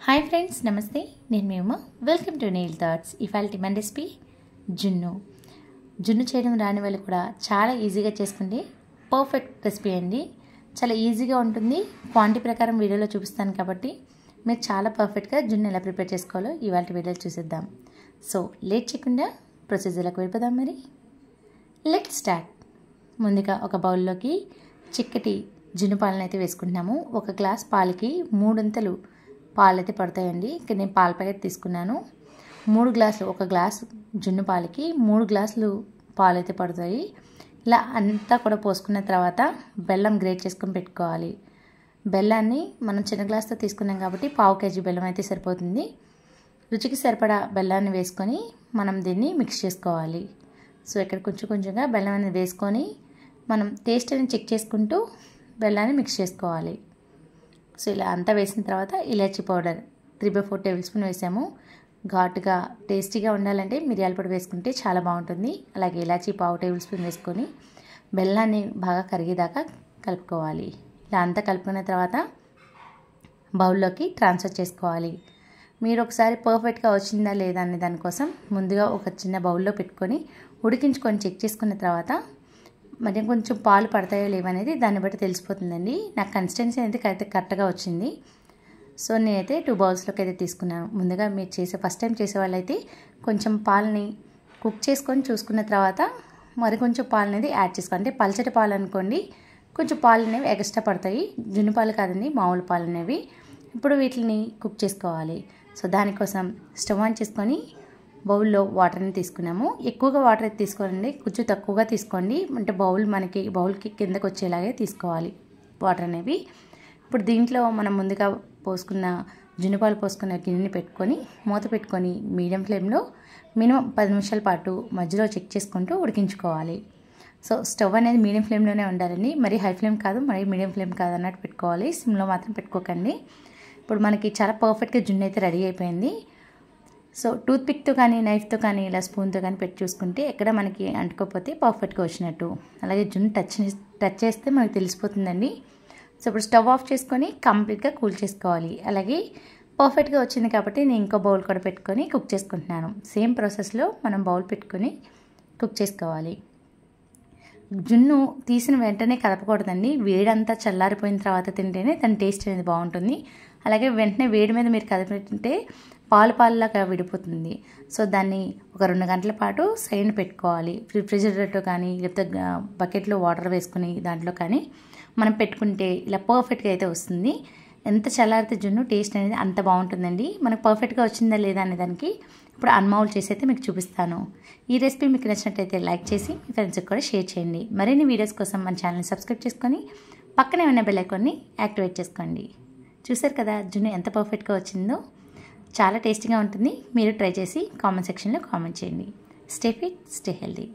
Hi friends, నమస్తే. నేను మీ Uma. Welcome to nail thoughts. ఇవాల్టి మన రెసిపీ జున్ను చేయడం రాని వాళ్ళు కూడా చాలా ఈజీగా చేసుకుంటే పర్ఫెక్ట్ రెసిపీ అండి. చాలా ఈజీగా ఉంటుంది. క్వాంటిటీ ప్రకారం వీడియోలో చూపిస్తాను కాబట్టి మీరు చాలా పర్ఫెక్ట్గా జున్ను ఎలా ప్రిపేర్ చేసుకోవాలో ఇవాళ వీడియోలో చూసేద్దాం. సో లేట్ చేయకుండా ప్రొసీజర్లకు వెళ్ళిపోదాం. మరి లెట్స్ స్టార్ట్. ముందుగా ఒక బౌల్లోకి చిక్కటి జున్ను పాలను అయితే వేసుకుంటున్నాము. ఒక గ్లాస్ పాలకి 3 పాలు అయితే పడతాయండి. ఇక్కడ నేను పాల ప్యాకెట్ తీసుకున్నాను. 3 గ్లాసులు, ఒక గ్లాసు జున్ను పాలకి 3 గ్లాసులు పాలు అయితే పడతాయి. ఇలా అంతా కూడా పోసుకున్న తర్వాత బెల్లం గ్రేట్ చేసుకొని పెట్టుకోవాలి. బెల్లాన్ని మనం చిన్న గ్లాస్తో తీసుకున్నాం కాబట్టి 1/2 kg బెల్లం అయితే సరిపోతుంది. రుచికి సరిపడా బెల్లాన్ని వేసుకొని మనం దీన్ని మిక్స్ చేసుకోవాలి. సో ఇక్కడ కొంచెం కొంచెంగా బెల్లం అనేది వేసుకొని మనం టేస్ట్ అనేది చెక్ చేసుకుంటూ బెల్లాన్ని మిక్స్ చేసుకోవాలి. సో ఇలా అంతా వేసిన తర్వాత ఇలాచీ పౌడర్ 3/4 టేబుల్ స్పూన్ వేసాము. ఘాటుగా టేస్టీగా ఉండాలంటే మిరియాల పొడి వేసుకుంటే చాలా బాగుంటుంది. అలాగే ఇలాచీ 1/2 టేబుల్ స్పూన్ వేసుకొని బెల్లాన్ని బాగా కరిగేదాకా కలుపుకోవాలి. ఇలా అంతా కలుపుకున్న తర్వాత బౌల్లోకి ట్రాన్స్ఫర్ చేసుకోవాలి. మీరు ఒకసారి పర్ఫెక్ట్గా వచ్చిందా లేదా అనే దానికోసం ముందుగా ఒక చిన్న బౌల్లో పెట్టుకొని ఉడికించుకొని చెక్ చేసుకున్న తర్వాత మరి కొంచెం పాలు పడతాయో లేవనేది దాన్ని బట్టి తెలిసిపోతుందండి. నాకు కన్సిస్టెన్సీ అనేది కరెక్ట్గా వచ్చింది. సో నేనైతే 2 బౌల్స్లోకి అయితే తీసుకున్నాను. ముందుగా మీరు ఫస్ట్ టైం చేసే వాళ్ళైతే కొంచెం పాలని కుక్ చేసుకొని చూసుకున్న తర్వాత మరి కొంచెం పాలు అనేది యాడ్ చేసుకోండి. అంటే పల్చటి పాలు అనుకోండి, కొంచెం పాలు అనేవి ఎక్స్ట్రా పడతాయి. జున్ను పాలు కాదండి, మామూలు పాలు అనేవి. ఇప్పుడు వీటిని కుక్ చేసుకోవాలి. సో దానికోసం స్టవ్ ఆన్ చేసుకొని బౌల్లో వాటర్ని తీసుకున్నాము. ఎక్కువగా వాటర్ అయితే తీసుకోండి, కొంచెం తక్కువగా తీసుకోండి. అంటే బౌల్కి కిందకు వచ్చేలాగే తీసుకోవాలి వాటర్ అనేవి. ఇప్పుడు దీంట్లో మనం ముందుగా పోసుకున్న జున్నుపాలు పోసుకున్న గిన్నెని పెట్టుకొని మూత పెట్టుకొని మీడియం ఫ్లేమ్లో మినిమం 10 నిమిషాల పాటు మధ్యలో చెక్ చేసుకుంటూ ఉడికించుకోవాలి. సో స్టవ్ అనేది మీడియం ఫ్లేమ్లోనే ఉండాలండి. మరీ హై ఫ్లేమ్ కాదు, మరీ మీడియం ఫ్లేమ్ కాదు అన్నట్టు పెట్టుకోవాలి. సిమ్లో మాత్రం పెట్టుకోకండి. ఇప్పుడు మనకి చాలా పర్ఫెక్ట్గా జున్ను అయితే రెడీ అయిపోయింది. సో టూత్పిక్తో కానీ నైఫ్తో కానీ ఇలా స్పూన్తో కానీ పెట్టి చూసుకుంటే ఎక్కడ మనకి అంటుకోకపోతే పర్ఫెక్ట్గా వచ్చినట్టు. అలాగే జున్ను టచ్ చేస్తే మనకు తెలిసిపోతుందండి. సో ఇప్పుడు స్టవ్ ఆఫ్ చేసుకొని కంప్లీట్గా కూల్ చేసుకోవాలి. అలాగే పర్ఫెక్ట్గా వచ్చింది కాబట్టి నేను ఇంకో బౌల్ కూడా పెట్టుకొని కుక్ చేసుకుంటున్నాను. సేమ్ ప్రాసెస్లో మనం బౌల్ పెట్టుకొని కుక్ చేసుకోవాలి. జున్ను తీసిన వెంటనే కలపకూడదండి. వేడంతా చల్లారిపోయిన తర్వాత తింటేనే దాని టేస్ట్ అనేది బాగుంటుంది. అలాగే వెంటనే వేడి మీద మీరు కలపెట్టింటే పాలులాగా విడిపోతుంది. సో దాన్ని ఒక 2 గంటల పాటు సైడ్ పెట్టుకోవాలి. రిఫ్రిజిరేటర్లో కానీ లేకపోతే బకెట్లో వాటర్ వేసుకుని దాంట్లో కానీ మనం పెట్టుకుంటే ఇలా పర్ఫెక్ట్గా అయితే వస్తుంది. ఎంత చల్లారితే జున్ను టేస్ట్ అనేది అంత బాగుంటుందండి. మనకు పర్ఫెక్ట్గా వచ్చిందా లేదా అనే దానికి ఇప్పుడు అన్మౌల్ చేసి అయితే మీకు చూపిస్తాను. ఈ రెసిపీ మీకు నచ్చినట్టయితే లైక్ చేసి మీ ఫ్రెండ్స్కి కూడా షేర్ చేయండి. మరిన్ని వీడియోస్ కోసం మన ఛానల్ని సబ్స్క్రైబ్ చేసుకొని పక్కనే ఉన్న బెల్ ఐకాన్ని యాక్టివేట్ చేసుకోండి. చూసారు కదా జున్ను ఎంత పర్ఫెక్ట్గా వచ్చిందో. చాలా టేస్టీగా ఉంటుంది. మీరు ట్రై చేసి కామెంట్ సెక్షన్లో కామెంట్ చేయండి. Stay fit, stay healthy.